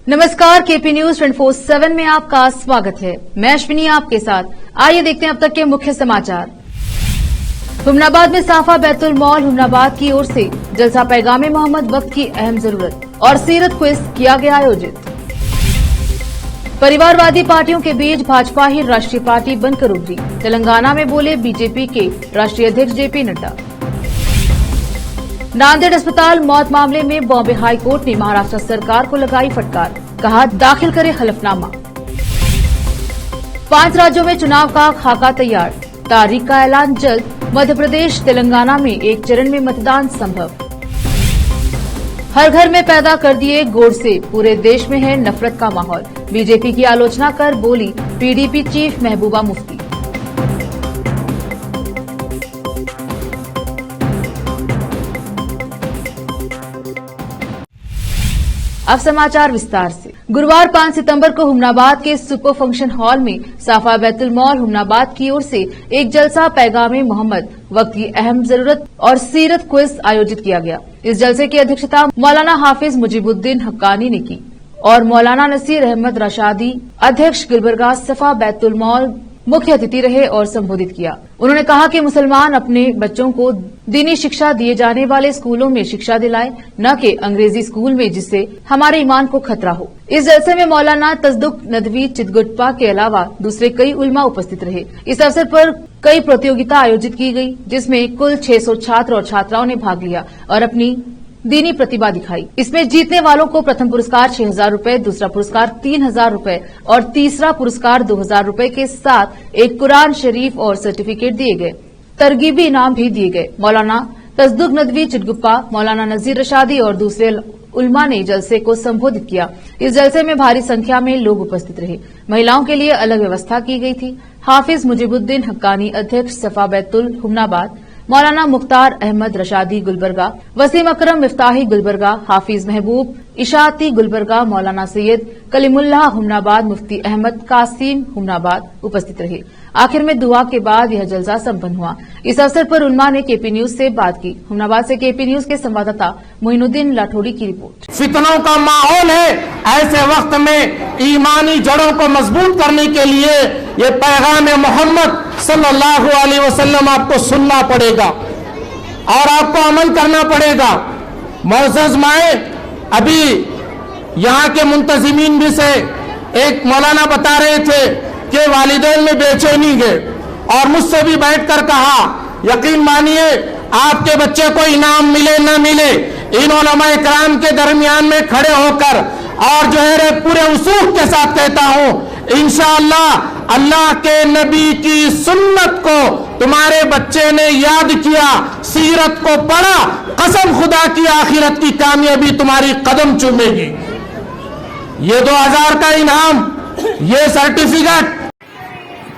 नमस्कार, KP news 24/7 में आपका स्वागत है। मैं अश्विनी आपके साथ। आइए देखते हैं अब तक के मुख्य समाचार। हुमनाबाद में साफा बैतुल मॉल हुमनाबाद की ओर से जलसा पैगामे मोहम्मद वक्त की अहम जरूरत और सीरत क्विज किया गया आयोजित। परिवारवादी पार्टियों के बीच भाजपा ही राष्ट्रीय पार्टी बनकर उभरी, तेलंगाना में बोले बीजेपी के राष्ट्रीय अध्यक्ष जेपी नड्डा। नांदेड़ अस्पताल मौत मामले में बॉम्बे हाई कोर्ट ने महाराष्ट्र सरकार को लगाई फटकार, कहा दाखिल करे हलफनामा। 5 राज्यों में चुनाव का खाका तैयार, तारीख का ऐलान जल्द। मध्य प्रदेश तेलंगाना में एक चरण में मतदान संभव। हर घर में पैदा कर दिए गोडसे, पूरे देश में है नफरत का माहौल, बीजेपी की आलोचना कर बोली पीडीपी चीफ महबूबा मुफ्ती। अब समाचार विस्तार से। गुरुवार 5 सितंबर को हुमनाबाद के सुपर फंक्शन हॉल में साफा बैतुल मॉल हुमनाबाद की ओर से एक जलसा पैगामे मोहम्मद वक्त की अहम जरूरत और सीरत क्विज आयोजित किया गया। इस जलसे की अध्यक्षता मौलाना हाफिज मुजीबुद्दीन हक्कानी ने की और मौलाना नसीर अहमद रशादी, अध्यक्ष गुलबर्गा सफा बैतुल मॉल, मुख्य अतिथि रहे और संबोधित किया। उन्होंने कहा कि मुसलमान अपने बच्चों को दीनी शिक्षा दिए जाने वाले स्कूलों में शिक्षा दिलाएं, न कि अंग्रेजी स्कूल में, जिससे हमारे ईमान को खतरा हो। इस जलसे में मौलाना तसदुक नदवी चितगुटपा के अलावा दूसरे कई उलमा उपस्थित रहे। इस अवसर पर कई प्रतियोगिता आयोजित की गई, जिसमें कुल 600 छात्र और छात्राओं ने भाग लिया और अपनी दीनी प्रतिभा दिखाई। इसमें जीतने वालों को प्रथम पुरस्कार 6,000 रूपये, दूसरा पुरस्कार 3,000 रूपये और तीसरा पुरस्कार 2,000 रूपये के साथ एक कुरान शरीफ और सर्टिफिकेट दिए गए। तरगीबी इनाम भी दिए गए। मौलाना तसदुक नदवी चिटगुप्पा, मौलाना नजीर रशादी और दूसरे उलमा ने जलसे को संबोधित किया। इस जलसे में भारी संख्या में लोग उपस्थित रहे। महिलाओं के लिए अलग व्यवस्था की गई थी। हाफिज मुजीबुद्दीन हक्कानी, अध्यक्ष सफा बैतुल हुमनाबाद, मौलाना मुख्तार अहमद रशादी गुलबर्गा, वसीम अकरम मिफ्ताही गुलबर्गा, हाफिज महबूब इशाती गुलबर्गा, मौलाना सैयद कलीमुल्लाह हुमनाबाद, मुफ्ती अहमद कासिम हुमनाबाद उपस्थित रहे। आखिर में दुआ के बाद यह जलसा संपन्न हुआ। इस अवसर पर उलमा ने केपी न्यूज से बात की। हुमनाबाद से केपी न्यूज के संवाददाता मोइनुद्दीन लाठौड़ी की रिपोर्ट। फितनों का माहौल है, ऐसे वक्त में ईमानी जड़ों को मजबूत करने के लिए ये पैगाम मोहम्मद सल्लल्लाहु अलैहि वसल्लम आपको सुनना पड़ेगा और आपको अमल करना पड़ेगा। मोअज़्ज़ज़ माए, अभी यहाँ के मुंतज़िमीन भी से एक मौलाना बता रहे थे कि वालिदैन में बेचैनी है और मुझसे भी बैठकर कहा, यकीन मानिए आपके बच्चे को इनाम मिले न मिले, इन उलमा इकराम के दरमियान में खड़े होकर और जो है पूरे उसूल के साथ कहता हूं, इंशाअल्लाह अल्लाह के नबी की सुन्नत को तुम्हारे बच्चे ने याद किया, सीरत को पढ़ा, कसम खुदा की आखिरत की कामयाबी तुम्हारी कदम चूमेगी। ये 2000 का इनाम, ये सर्टिफिकेट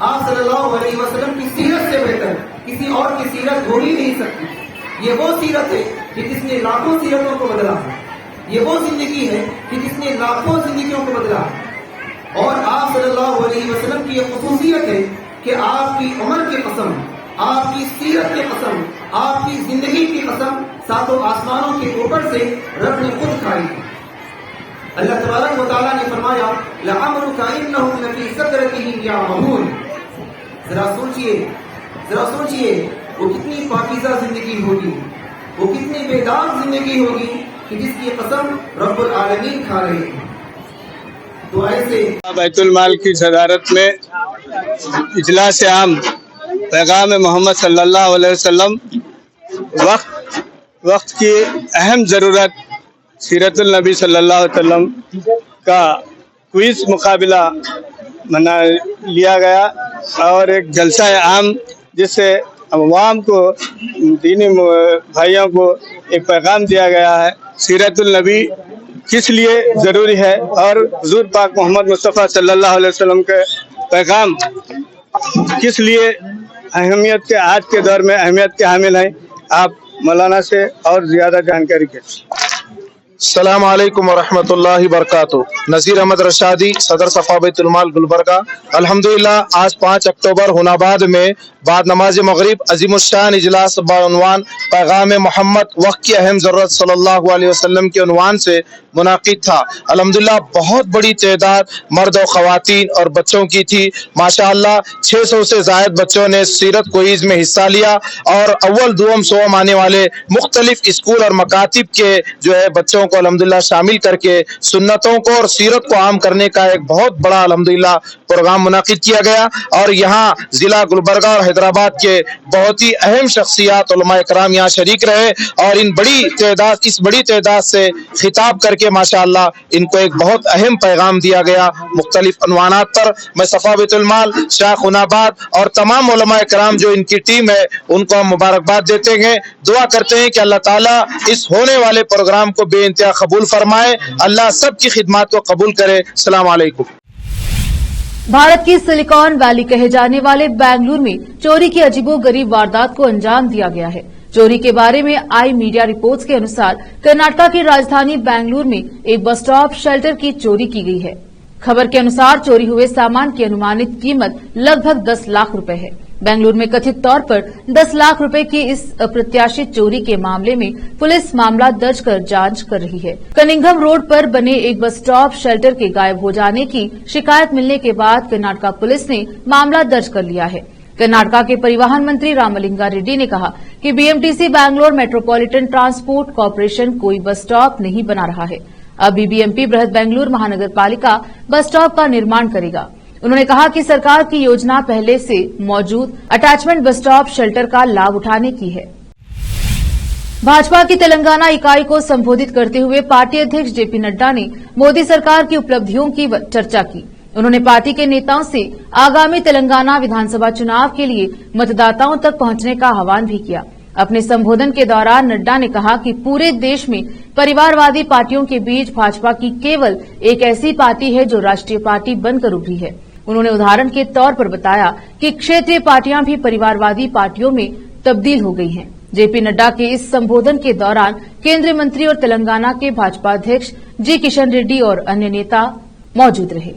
आप सल्लल्लाहु अलैहि वसल्लम की सीरत से बेहतर किसी और की सीरत हो ही नहीं सकती। ये वो सीरत है कि जिसने लाखों सीरतों को बदला है। ये वो जिंदगी है कि जिसने लाखों जिंदगियों को बदला है। और आप सल्लल्लाहु अलैहि वसल्लम की यह खुसूसियत है कि आपकी उम्र की कसम, आपकी सीरत की कसम, आपकी जिंदगी की कसम सातों आसमानों के ऊपर से रब ने खुद खाई। अल्लाह तबारक व तआला ने फरमाया, लअम्रुका इन्नहुम लफी सकरतिहिम यामहून। जरा सोचिए वो कितनी पाकीज़ा जिंदगी होगी, वो कितनी बेदाग जिंदगी होगी कि जिसकी कसम रब्बुल आलमीन खा रहे हैं। तो ऐसे बैतुल माल की सदारत में इजलास आम पैगाम मोहम्मद सल्लल्लाहु अलैहि वसल्लम वक्त की अहम ज़रूरत सीरतुल नबी सल्लल्लाहु अलैहि वसल्लम का क्विज मुकाबला मना लिया गया और एक जलसा आम जिससे अवाम को, दीनी भाइयों को एक पैगाम दिया गया है। सीरतुल नबी किस लिए ज़रूरी है और हुज़ूर पाक मोहम्मद मुस्तफ़ा सल्लल्लाहु अलैहि वसल्लम के पैगाम किस लिए अहमियत के, आज के दौर में अहमियत के हामिल हैं। आप मौलाना से और ज़्यादा जानकारी के अस्सलाम वालेकुम वरहमतुल्लाहि वबरकातुहू। नज़ीर अहमद रशादी, सदर सफ़ा बैतुल माल गुलबर्गा। अल्हम्दुलिल्लाह आज 5 अक्टूबर हुनाबाद में बाद नमाज मगरिब अज़ीमुश्शान इजलास बाउनवान पैगाम मोहम्मद वक्त की अहम ज़रूरत सल्लल्लाहु अलैहि वसल्लम के उन्वान से मुनाकिद था। अल्हम्दुलिल्लाह बहुत बड़ी तादाद मर्द और ख़वातीन और बच्चों की थी। माशाअल्लाह 600 से ज़ायद बच्चों ने सीरत क्विज़ में हिस्सा लिया और अव्वल दुआम सोम आने वाले मुख्तलिफ स्कूल और मकातिब के जो है बच्चों को अल्हम्दुलिल्लाह शामिल करके सुन्नतों को और सीरत को आम करने का एक बहुत बड़ा अल्हम्दुलिल्लाह प्रोग्राम मुनाकिद किया गया। और यहाँ जिला गुलबर्गा और हैदराबाद के बहुत ही अहम शख्सियात उलमा इकराम यहाँ शरीक रहे और इस बड़ी तादाद से खिताब करके माशाअल्लाह इनको एक बहुत अहम पैगाम दिया गया मुख्तलिफ अनवानात पर। मैं सफ़ा बैतुल माल शाख हुनाबाद और तमाम उलमा इकराम जो इनकी टीम है उनको हम मुबारकबाद देते हैं। दुआ करते हैं कि अल्लाह ताला इस होने वाले प्रोग्राम को बेइंतहा कबूल फरमाए। अल्लाह सबकी खिदमत को कबूल करे। अस्सलाम वालेकुम। भारत की सिलिकॉन वैली कहे जाने वाले बेंगलुरु में चोरी की अजीबोगरीब वारदात को अंजाम दिया गया है। चोरी के बारे में आई मीडिया रिपोर्ट्स के अनुसार कर्नाटक की राजधानी बेंगलुरु में एक बस स्टॉप शेल्टर की चोरी की गई है। खबर के अनुसार चोरी हुए सामान की अनुमानित कीमत लगभग 10 लाख रुपए है। बेंगलुरु में कथित तौर पर 10 लाख रुपए की इस अप्रत्याशित चोरी के मामले में पुलिस मामला दर्ज कर जांच कर रही है। कनिंघम रोड पर बने एक बस स्टॉप शेल्टर के गायब हो जाने की शिकायत मिलने के बाद कर्नाटक पुलिस ने मामला दर्ज कर लिया है। कर्नाटक के परिवहन मंत्री रामलिंगा रेड्डी ने कहा कि BMTC Bangalore metropolitan transport corporation कोई बस स्टॉप नहीं बना रहा है। अब बीबीएमपी बृहद बेंगलुरु महानगर पालिका बस स्टॉप का निर्माण करेगा। उन्होंने कहा कि सरकार की योजना पहले से मौजूद अटैचमेंट बस स्टॉप शेल्टर का लाभ उठाने की है। भाजपा की तेलंगाना इकाई को संबोधित करते हुए पार्टी अध्यक्ष जेपी नड्डा ने मोदी सरकार की उपलब्धियों की चर्चा की। उन्होंने पार्टी के नेताओं से आगामी तेलंगाना विधानसभा चुनाव के लिए मतदाताओं तक पहुंचने का आह्वान भी किया। अपने संबोधन के दौरान नड्डा ने कहा कि पूरे देश में परिवारवादी पार्टियों के बीच भाजपा की केवल एक ऐसी पार्टी है जो राष्ट्रीय पार्टी बनकर उभरी है। उन्होंने उदाहरण के तौर पर बताया कि क्षेत्रीय पार्टियां भी परिवारवादी पार्टियों में तब्दील हो गई हैं। जेपी नड्डा के इस संबोधन के दौरान केंद्रीय मंत्री और तेलंगाना के भाजपा अध्यक्ष जी किशन रेड्डी और अन्य नेता मौजूद रहे।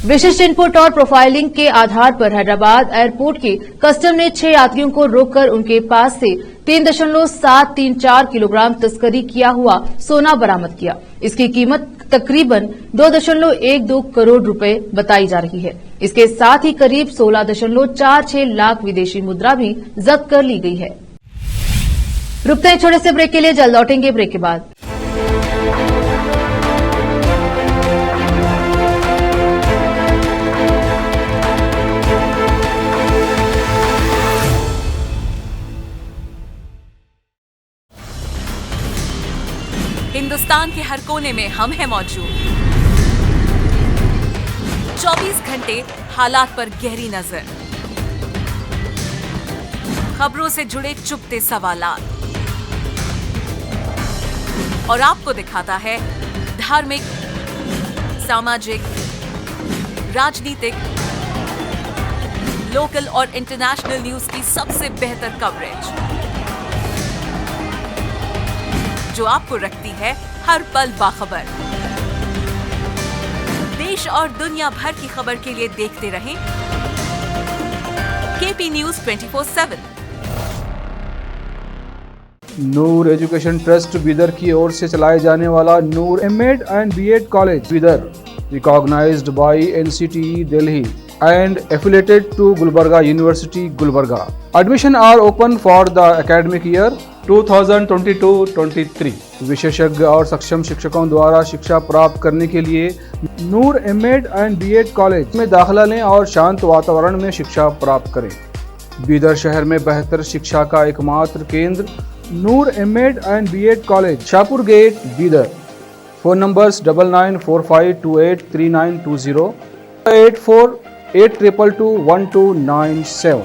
विशिष्ट इनपुट और प्रोफाइलिंग के आधार पर हैदराबाद एयरपोर्ट के कस्टम ने 6 यात्रियों को रोककर उनके पास से 3.734 किलोग्राम तस्करी किया हुआ सोना बरामद किया। इसकी कीमत तकरीबन 2.12 करोड़ रुपए बताई जा रही है। इसके साथ ही करीब 16.46 लाख विदेशी मुद्रा भी जब्त कर ली गई है। रुकते हैं छोटे से ब्रेक के लिए, जल्द लौटेंगे ब्रेक के बाद। हिंदुस्तान के हर कोने में हम हैं मौजूद। 24 घंटे हालात पर गहरी नजर, खबरों से जुड़े चुपते सवालात और आपको दिखाता है धार्मिक, सामाजिक, राजनीतिक, लोकल और इंटरनेशनल न्यूज की सबसे बेहतर कवरेज जो आपको रखती है हर पल बाखबर। देश और दुनिया भर की खबर के लिए देखते रहें KP news 24/7। Noor education trust Bidar की ओर से चलाए जाने वाला Noor MEd and BEd college Bidar, recognised by NCTE Delhi and affiliated to Gulbarga University, Gulbarga. Admission are open for the academic year 2022-23. विशेषज्ञ और सक्षम शिक्षकों द्वारा शिक्षा प्राप्त करने के लिए नूर एमएड एंड बीएड कॉलेज में दाखिला लें और शांत वातावरण में शिक्षा प्राप्त करें। बीदर शहर में बेहतर शिक्षा का एकमात्र केंद्र Noor MEd and BEd college, Shahpur gate, Bidar. Phone numbers 9945283920 8482221297।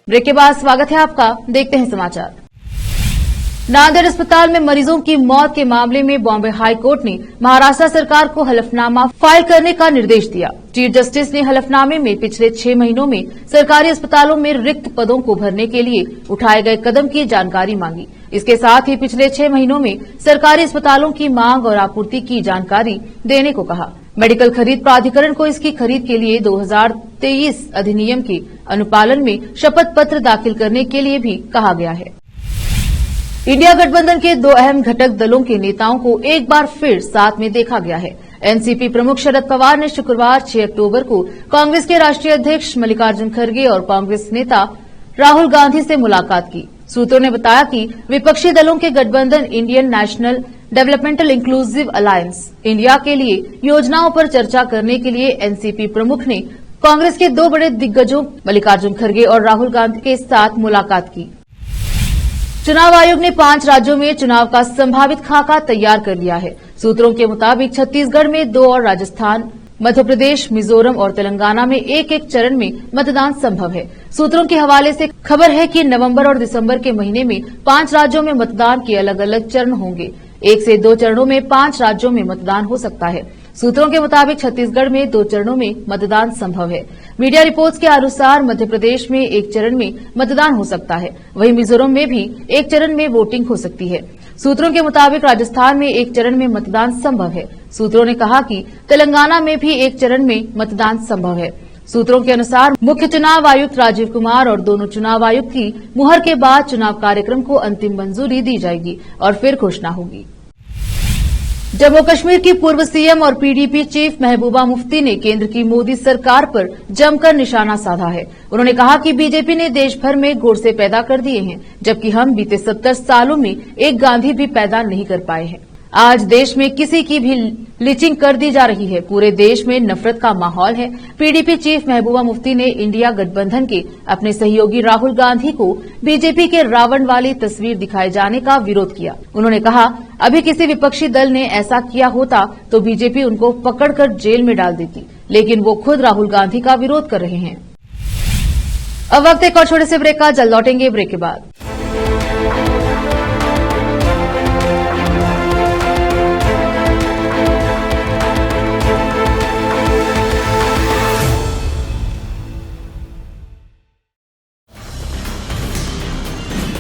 Break के बाद स्वागत है आपका। देखते हैं समाचार। नांदेड़ अस्पताल में मरीजों की मौत के मामले में बॉम्बे हाई कोर्ट ने महाराष्ट्र सरकार को हलफनामा फाइल करने का निर्देश दिया। चीफ जस्टिस ने हलफनामे में पिछले 6 महीनों में सरकारी अस्पतालों में रिक्त पदों को भरने के लिए उठाए गए कदम की जानकारी मांगी। इसके साथ ही पिछले 6 महीनों में सरकारी अस्पतालों की मांग और आपूर्ति की जानकारी देने को कहा। मेडिकल खरीद प्राधिकरण को इसकी खरीद के लिए 2023 अधिनियम के अनुपालन में शपथ पत्र दाखिल करने के लिए भी कहा गया है। इंडिया गठबंधन के 2 अहम घटक दलों के नेताओं को एक बार फिर साथ में देखा गया है। एनसीपी प्रमुख शरद पवार ने शुक्रवार 6 अक्टूबर को कांग्रेस के राष्ट्रीय अध्यक्ष मल्लिकार्जुन खड़गे और कांग्रेस नेता राहुल गांधी से मुलाकात की। सूत्रों ने बताया कि विपक्षी दलों के गठबंधन Indian national developmental inclusive alliance India के लिए योजनाओं पर चर्चा करने के लिए एनसीपी प्रमुख ने कांग्रेस के 2 बड़े दिग्गजों मल्लिकार्जुन खड़गे और राहुल गांधी के साथ मुलाकात की। चुनाव आयोग ने 5 राज्यों में चुनाव का संभावित खाका तैयार कर लिया है। सूत्रों के मुताबिक छत्तीसगढ़ में 2 और राजस्थान, मध्य प्रदेश, मिजोरम और तेलंगाना में एक चरण में मतदान संभव है। सूत्रों के हवाले से खबर है कि नवंबर और दिसंबर के महीने में 5 राज्यों में मतदान के अलग अलग चरण होंगे। 1 से 2 चरणों में 5 राज्यों में मतदान हो सकता है। सूत्रों के मुताबिक छत्तीसगढ़ में 2 चरणों में मतदान संभव है। मीडिया रिपोर्ट्स के अनुसार मध्य प्रदेश में 1 चरण में मतदान हो सकता है। वहीं मिजोरम में भी 1 चरण में वोटिंग हो सकती है। सूत्रों के मुताबिक राजस्थान में 1 चरण में मतदान संभव है। सूत्रों ने कहा कि तेलंगाना में भी 1 चरण में मतदान संभव है। सूत्रों के अनुसार मुख्य चुनाव आयुक्त राजीव कुमार और दोनों चुनाव आयुक्त की मुहर के बाद चुनाव कार्यक्रम को अंतिम मंजूरी दी जाएगी और फिर घोषणा होगी। जम्मू कश्मीर की पूर्व सीएम और पीडीपी चीफ महबूबा मुफ्ती ने केंद्र की मोदी सरकार पर जमकर निशाना साधा है। उन्होंने कहा कि बीजेपी ने देश भर में गोडसे पैदा कर दिए हैं, जबकि हम बीते 70 सालों में एक गांधी भी पैदा नहीं कर पाए हैं। आज देश में किसी की भी लिंचिंग कर दी जा रही है। पूरे देश में नफरत का माहौल है। पीडीपी चीफ महबूबा मुफ्ती ने इंडिया गठबंधन के अपने सहयोगी राहुल गांधी को बीजेपी के रावण वाली तस्वीर दिखाए जाने का विरोध किया। उन्होंने कहा, अभी किसी विपक्षी दल ने ऐसा किया होता तो बीजेपी उनको पकड़कर जेल में डाल देती, लेकिन वो खुद राहुल गांधी का विरोध कर रहे हैं। अब वक्त एक और छोटे से ब्रेक का, जल्द लौटेंगे ब्रेक के बाद।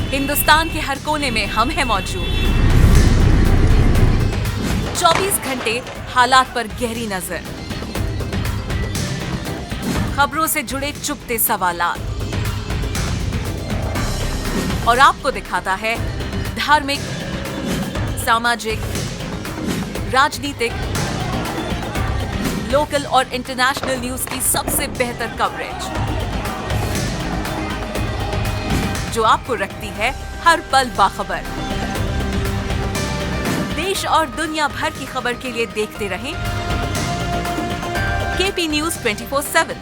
हिंदुस्तान के हर कोने में हम हैं मौजूद। 24 घंटे हालात पर गहरी नजर, खबरों से जुड़े चुपते सवालात और आपको दिखाता है धार्मिक, सामाजिक, राजनीतिक, लोकल और इंटरनेशनल न्यूज की सबसे बेहतर कवरेज, जो आपको रखती है हर पल बाखबर। देश और दुनिया भर की खबर के लिए देखते रहें KP news 24/7।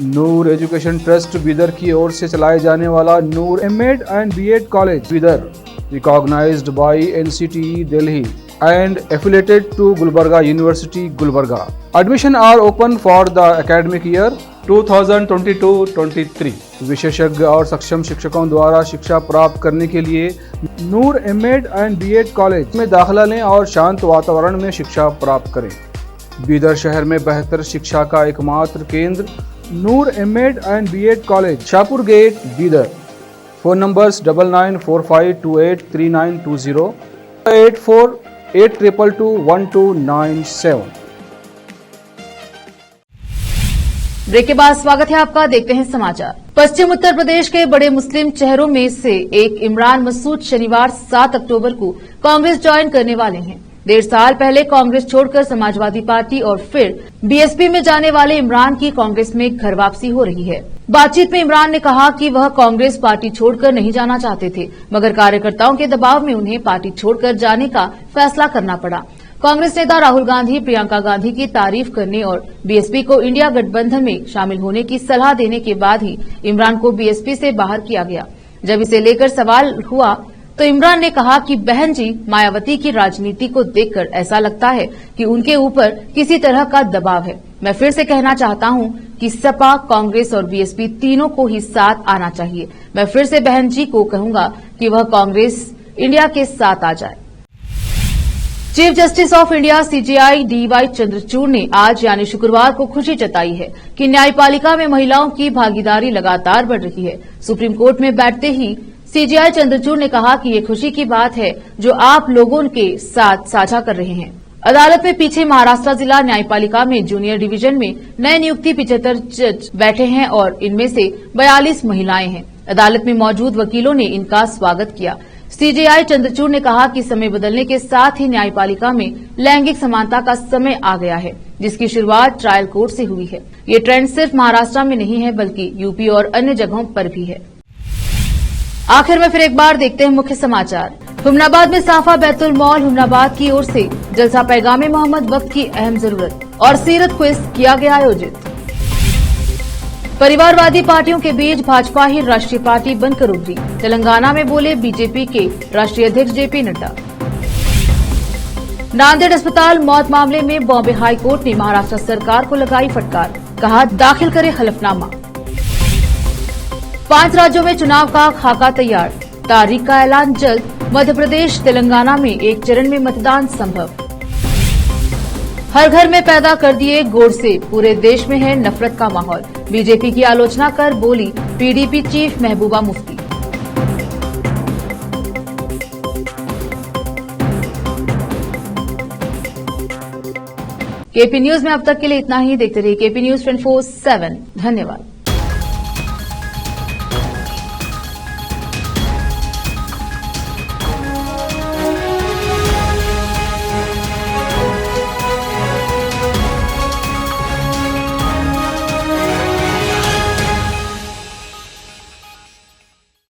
Noor education trust Bidar की ओर से चलाए जाने वाला Noor MEd and BEd college Bidar, recognised by NCTE Delhi and affiliated to Gulbarga University, Gulbarga. Admission are open for the academic year 2022-23. विशेषज्ञ और सक्षम शिक्षकों द्वारा शिक्षा प्राप्त करने के लिए नूर एमएड एंड बीएड कॉलेज में दाखिला लें और शांत वातावरण में शिक्षा प्राप्त करें। बीदर शहर में बेहतर शिक्षा का एकमात्र केंद्र Noor MEd and BEd college, Shahpur gate, Bidar. Phone numbers 9945283920, 8482221297। Break के बाद स्वागत है आपका। देखते हैं समाचार। पश्चिम उत्तर प्रदेश के बड़े मुस्लिम चेहरों में से एक इमरान मसूद शनिवार 7 अक्टूबर को कांग्रेस ज्वाइन करने वाले हैं। 1.5 साल पहले कांग्रेस छोड़कर समाजवादी पार्टी और फिर बीएसपी में जाने वाले इमरान की कांग्रेस में घर वापसी हो रही है। बातचीत में इमरान ने कहा कि वह कांग्रेस पार्टी छोड़कर नहीं जाना चाहते थे, मगर कार्यकर्ताओं के दबाव में उन्हें पार्टी छोड़कर जाने का फैसला करना पड़ा। कांग्रेस नेता राहुल गांधी प्रियंका गांधी की तारीफ करने और बीएसपी को इंडिया गठबंधन में शामिल होने की सलाह देने के बाद ही इमरान को बीएसपी से बाहर किया गया। जब इसे लेकर सवाल हुआ तो इमरान ने कहा कि बहन जी, मायावती की राजनीति को देखकर ऐसा लगता है कि उनके ऊपर किसी तरह का दबाव है। मैं फिर से कहना चाहता हूं कि सपा, कांग्रेस और बीएसपी तीनों को ही साथ आना चाहिए। मैं फिर से बहन जी को कहूंगा कि वह कांग्रेस इंडिया के साथ आ जाए। Chief justice of India CJI DY Chandrachud ने आज यानी शुक्रवार को खुशी जताई है कि न्यायपालिका में महिलाओं की भागीदारी लगातार बढ़ रही है। सुप्रीम कोर्ट में बैठते ही सीजेआई चंद्रचूड़ ने कहा कि ये खुशी की बात है जो आप लोगों के साथ साझा कर रहे हैं। अदालत में पीछे महाराष्ट्र जिला न्यायपालिका में जूनियर डिवीजन में नए नियुक्ति 75 जज बैठे हैं और इनमें से 42 महिलाएं हैं। अदालत में मौजूद वकीलों ने इनका स्वागत किया। सीजेआई चंद्रचूड़ ने कहा कि समय बदलने के साथ ही न्यायपालिका में लैंगिक समानता का समय आ गया है, जिसकी शुरुआत ट्रायल कोर्ट से हुई है। ये ट्रेंड सिर्फ महाराष्ट्र में नहीं है बल्कि यूपी और अन्य जगहों पर भी है। आखिर में फिर एक बार देखते हैं मुख्य समाचार। हुमनाबाद में साफा बैतुल मॉल हुमनाबाद की ओर से जलसा पैगामे मोहम्मद वक्त की अहम जरूरत और सीरत क्विज किया गया आयोजित। परिवारवादी पार्टियों के बीच भाजपा ही राष्ट्रीय पार्टी बनकर उभरी, तेलंगाना में बोले बीजेपी के राष्ट्रीय अध्यक्ष जेपी नड्डा। नांदेड़ अस्पताल मौत मामले में बॉम्बे हाई कोर्ट ने महाराष्ट्र सरकार को लगाई फटकार, कहा दाखिल करे हलफनामा। 5 राज्यों में चुनाव का खाका तैयार, तारीख का ऐलान जल्द। मध्य प्रदेश तेलंगाना में एक चरण में मतदान संभव। हर घर में पैदा कर दिए गोडसे, पूरे देश में है नफरत का माहौल, बीजेपी की आलोचना कर बोली PDP chief Mehbooba Mufti. KP news में अब तक के लिए इतना ही। देखते रहिए केपी न्यूज 24/7। धन्यवाद।